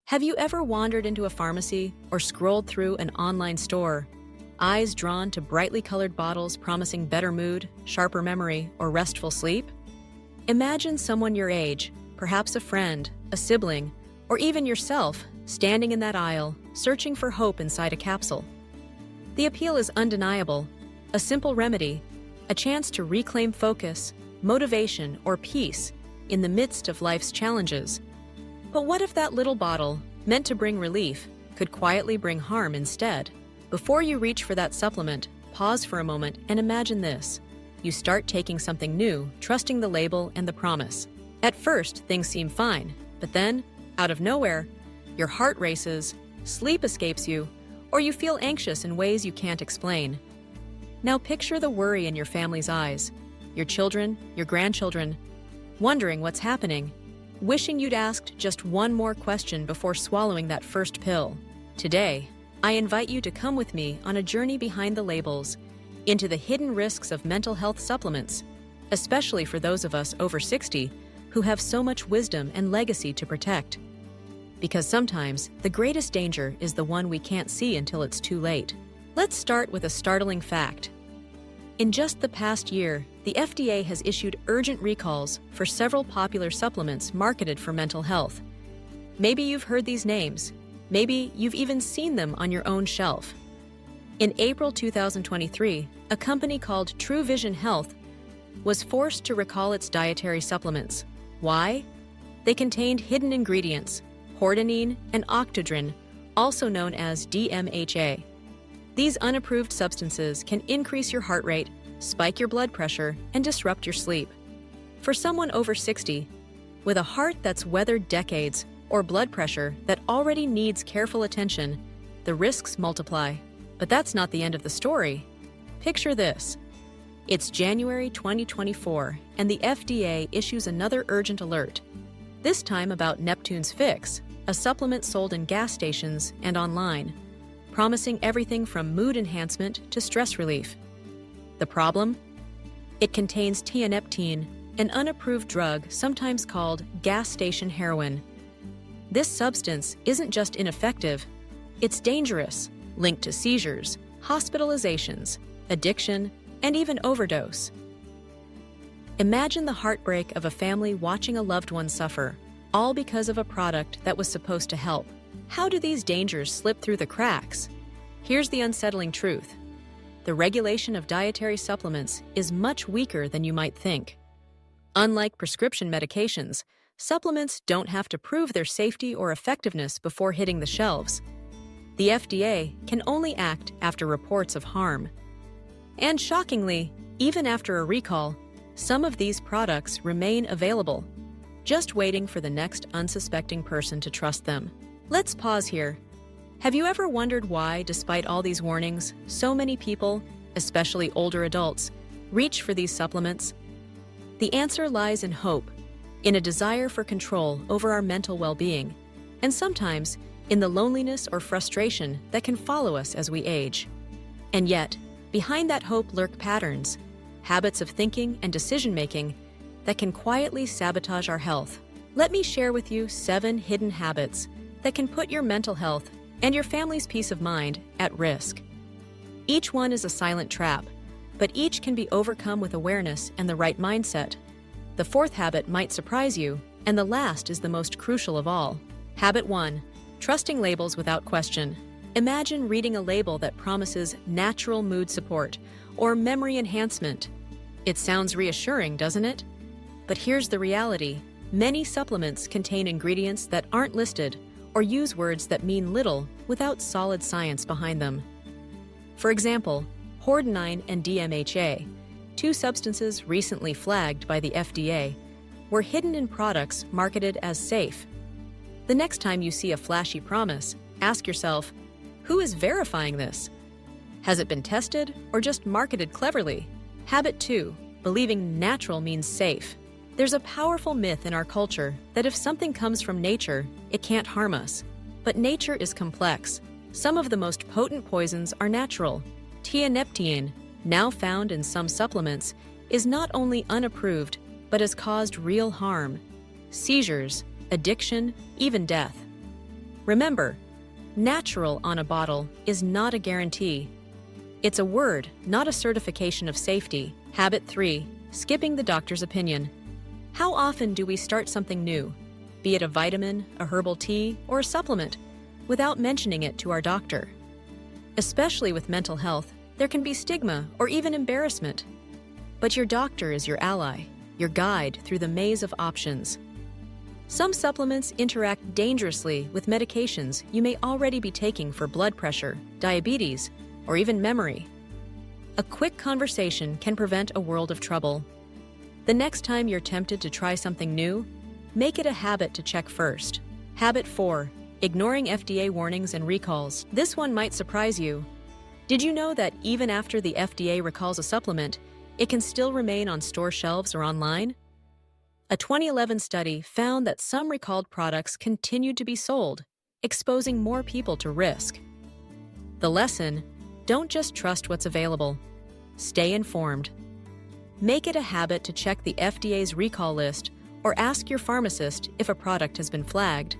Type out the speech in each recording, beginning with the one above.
Have you ever wandered into a pharmacy or scrolled through an online store, eyes drawn to brightly colored bottles promising better mood, sharper memory, or restful sleep? Imagine someone your age, perhaps a friend, a sibling, or even yourself, standing in that aisle, searching for hope inside a capsule. The appeal is undeniable: a simple remedy, a chance to reclaim focus, motivation, or peace in the midst of life's challenges. But what if that little bottle, meant to bring relief, could quietly bring harm instead? Before you reach for that supplement, pause for a moment and imagine this. You start taking something new, trusting the label and the promise. At first, things seem fine, but then, out of nowhere, your heart races, sleep escapes you, or you feel anxious in ways you can't explain. Now picture the worry in your family's eyes, your children, your grandchildren, wondering what's happening, wishing you'd asked just one more question before swallowing that first pill. Today, I invite you to come with me on a journey behind the labels, into the hidden risks of mental health supplements, especially for those of us over 60 who have so much wisdom and legacy to protect. Because sometimes, the greatest danger is the one we can't see until it's too late. Let's start with a startling fact. In just the past year, the FDA has issued urgent recalls for several popular supplements marketed for mental health. Maybe you've heard these names. Maybe you've even seen them on your own shelf. In April 2023, a company called True Vision Health was forced to recall its dietary supplements. Why? They contained hidden ingredients, hordenine and octodrine, also known as DMHA. These unapproved substances can increase your heart rate, spike your blood pressure, and disrupt your sleep. For someone over 60, with a heart that's weathered decades or blood pressure that already needs careful attention, the risks multiply. But that's not the end of the story. Picture this. It's January 2024, and the FDA issues another urgent alert, this time about Neptune's Fix, a supplement sold in gas stations and online, promising everything from mood enhancement to stress relief. The problem? It contains tianeptine, an unapproved drug sometimes called gas station heroin. This substance isn't just ineffective, it's dangerous, linked to seizures, hospitalizations, addiction, and even overdose. Imagine the heartbreak of a family watching a loved one suffer, all because of a product that was supposed to help. How do these dangers slip through the cracks? Here's the unsettling truth. The regulation of dietary supplements is much weaker than you might think. Unlike prescription medications, supplements don't have to prove their safety or effectiveness before hitting the shelves. The FDA can only act after reports of harm. And shockingly, even after a recall, some of these products remain available, just waiting for the next unsuspecting person to trust them. Let's pause here. Have you ever wondered why, despite all these warnings, so many people, especially older adults, reach for these supplements? The answer lies in hope, in a desire for control over our mental well-being, and sometimes in the loneliness or frustration that can follow us as we age. And yet, behind that hope lurk patterns, habits of thinking and decision-making that can quietly sabotage our health. Let me share with you 7 hidden habits that can put your mental health and your family's peace of mind at risk. Each one is a silent trap, but each can be overcome with awareness and the right mindset. The 4th habit might surprise you, and the last is the most crucial of all. Habit 1. Trusting labels without question. Imagine reading a label that promises natural mood support or memory enhancement. It sounds reassuring, doesn't it? But here's the reality. Many supplements contain ingredients that aren't listed or use words that mean little without solid science behind them. For example, hordenine and DMHA, 2 substances recently flagged by the FDA, were hidden in products marketed as safe. The next time you see a flashy promise, ask yourself, who is verifying this? Has it been tested or just marketed cleverly? Habit 2. Believing natural means safe. There's a powerful myth in our culture that if something comes from nature, it can't harm us. But nature is complex. Some of the most potent poisons are natural. Tianeptine, now found in some supplements, is not only unapproved, but has caused real harm. Seizures, addiction, even death. Remember, natural on a bottle is not a guarantee. It's a word, not a certification of safety. Habit 3. Skipping the doctor's opinion. How often do we start something new, be it a vitamin, a herbal tea, or a supplement, without mentioning it to our doctor? Especially with mental health, there can be stigma or even embarrassment. But your doctor is your ally, your guide through the maze of options. Some supplements interact dangerously with medications you may already be taking for blood pressure, diabetes, or even memory. A quick conversation can prevent a world of trouble. The next time you're tempted to try something new, make it a habit to check first. Habit 4. Ignoring FDA warnings and recalls. This one might surprise you. Did you know that even after the FDA recalls a supplement, it can still remain on store shelves or online? A 2011 study found that some recalled products continued to be sold, exposing more people to risk. The lesson: don't just trust what's available. Stay informed. Make it a habit to check the FDA's recall list or ask your pharmacist if a product has been flagged.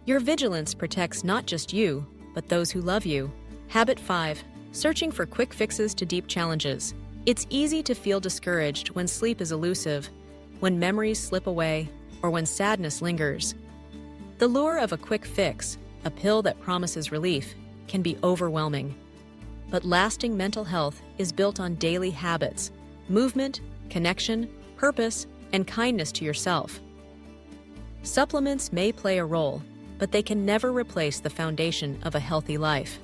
Your vigilance protects not just you, but those who love you. Habit 5. Searching for quick fixes to deep challenges. It's easy to feel discouraged when sleep is elusive, when memories slip away, or when sadness lingers. The lure of a quick fix, a pill that promises relief, can be overwhelming. But lasting mental health is built on daily habits, movement, connection, purpose, and kindness to yourself. Supplements may play a role, but they can never replace the foundation of a healthy life.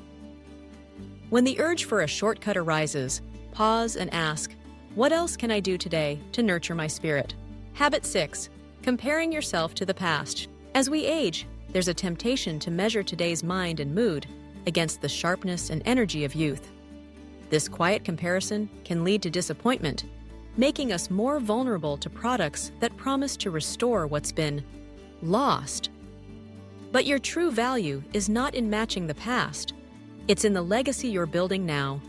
When the urge for a shortcut arises, pause and ask, what else can I do today to nurture my spirit? Habit 6. Comparing yourself to the past. As we age, there's a temptation to measure today's mind and mood against the sharpness and energy of youth. This quiet comparison can lead to disappointment, making us more vulnerable to products that promise to restore what's been lost. But your true value is not in matching the past. It's in the legacy you're building now,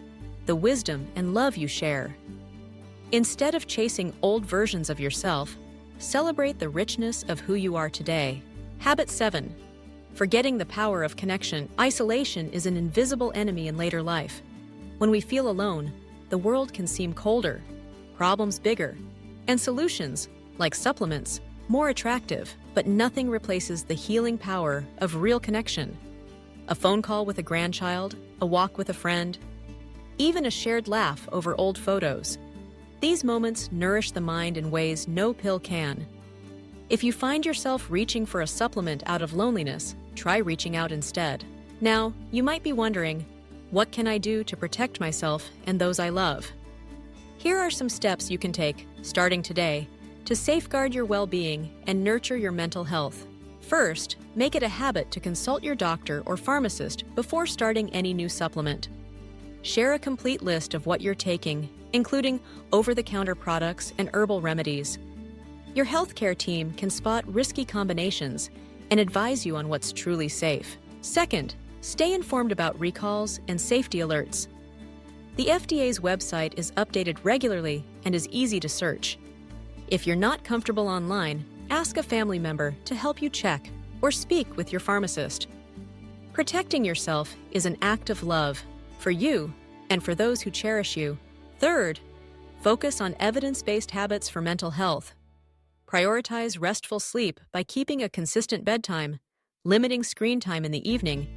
the wisdom and love you share. Instead of chasing old versions of yourself, celebrate the richness of who you are today. Habit 7. Forgetting the power of connection. Isolation is an invisible enemy in later life. When we feel alone, the world can seem colder, problems bigger, and solutions, like supplements, more attractive, but nothing replaces the healing power of real connection. A phone call with a grandchild, a walk with a friend, even a shared laugh over old photos. These moments nourish the mind in ways no pill can. If you find yourself reaching for a supplement out of loneliness, try reaching out instead. Now, you might be wondering, what can I do to protect myself and those I love? Here are some steps you can take, starting today, to safeguard your well-being and nurture your mental health. First, make it a habit to consult your doctor or pharmacist before starting any new supplement. Share a complete list of what you're taking, including over-the-counter products and herbal remedies. Your healthcare team can spot risky combinations and advise you on what's truly safe. Second, stay informed about recalls and safety alerts. The FDA's website is updated regularly and is easy to search. If you're not comfortable online, ask a family member to help you check or speak with your pharmacist. Protecting yourself is an act of love for you and for those who cherish you. Third, focus on evidence-based habits for mental health. Prioritize restful sleep by keeping a consistent bedtime, limiting screen time in the evening,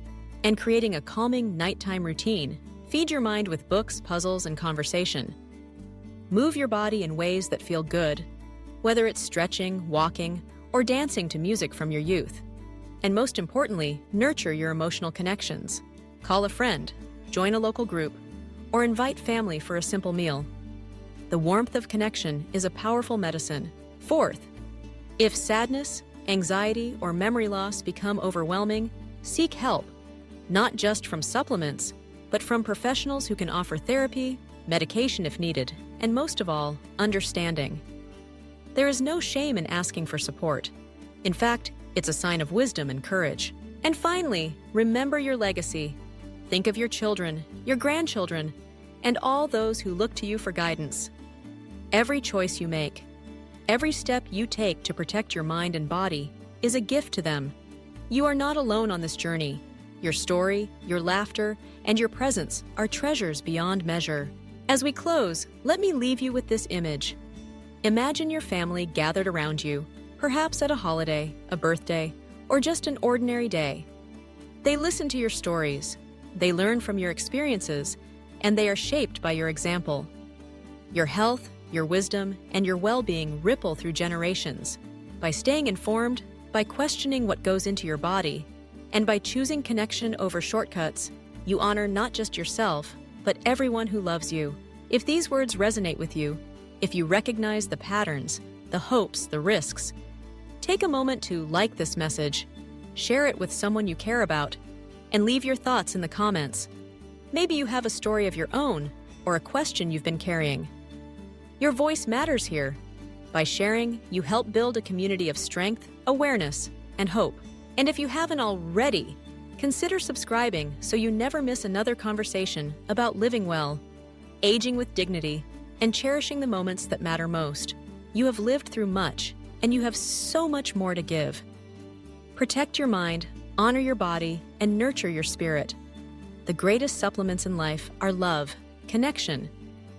and creating a calming nighttime routine. Feed your mind with books, puzzles, and conversation. Move your body in ways that feel good, whether it's stretching, walking, or dancing to music from your youth. And most importantly, nurture your emotional connections. Call a friend, join a local group, or invite family for a simple meal. The warmth of connection is a powerful medicine. Fourth, if sadness, anxiety, or memory loss become overwhelming, seek help, not just from supplements, but from professionals who can offer therapy, medication if needed, and most of all, understanding. There is no shame in asking for support. In fact, it's a sign of wisdom and courage. And finally, remember your legacy. Think of your children, your grandchildren, and all those who look to you for guidance. Every choice you make, every step you take to protect your mind and body is a gift to them. You are not alone on this journey. Your story, your laughter, and your presence are treasures beyond measure. As we close, let me leave you with this image. Imagine your family gathered around you, perhaps at a holiday, a birthday, or just an ordinary day. They listen to your stories, they learn from your experiences, and they are shaped by your example. Your health, your wisdom, and your well-being ripple through generations. By staying informed, by questioning what goes into your body, and by choosing connection over shortcuts, you honor not just yourself, but everyone who loves you. If these words resonate with you, if you recognize the patterns, the hopes, the risks, take a moment to like this message, share it with someone you care about, and leave your thoughts in the comments. Maybe you have a story of your own or a question you've been carrying. Your voice matters here. By sharing, you help build a community of strength, awareness, and hope. And if you haven't already, consider subscribing so you never miss another conversation about living well, aging with dignity, and cherishing the moments that matter most. You have lived through much, and you have so much more to give. Protect your mind, honor your body, and nurture your spirit. The greatest supplements in life are love, connection,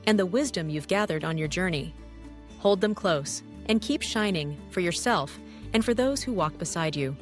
and the wisdom you've gathered on your journey. Hold them close and keep shining for yourself and for those who walk beside you.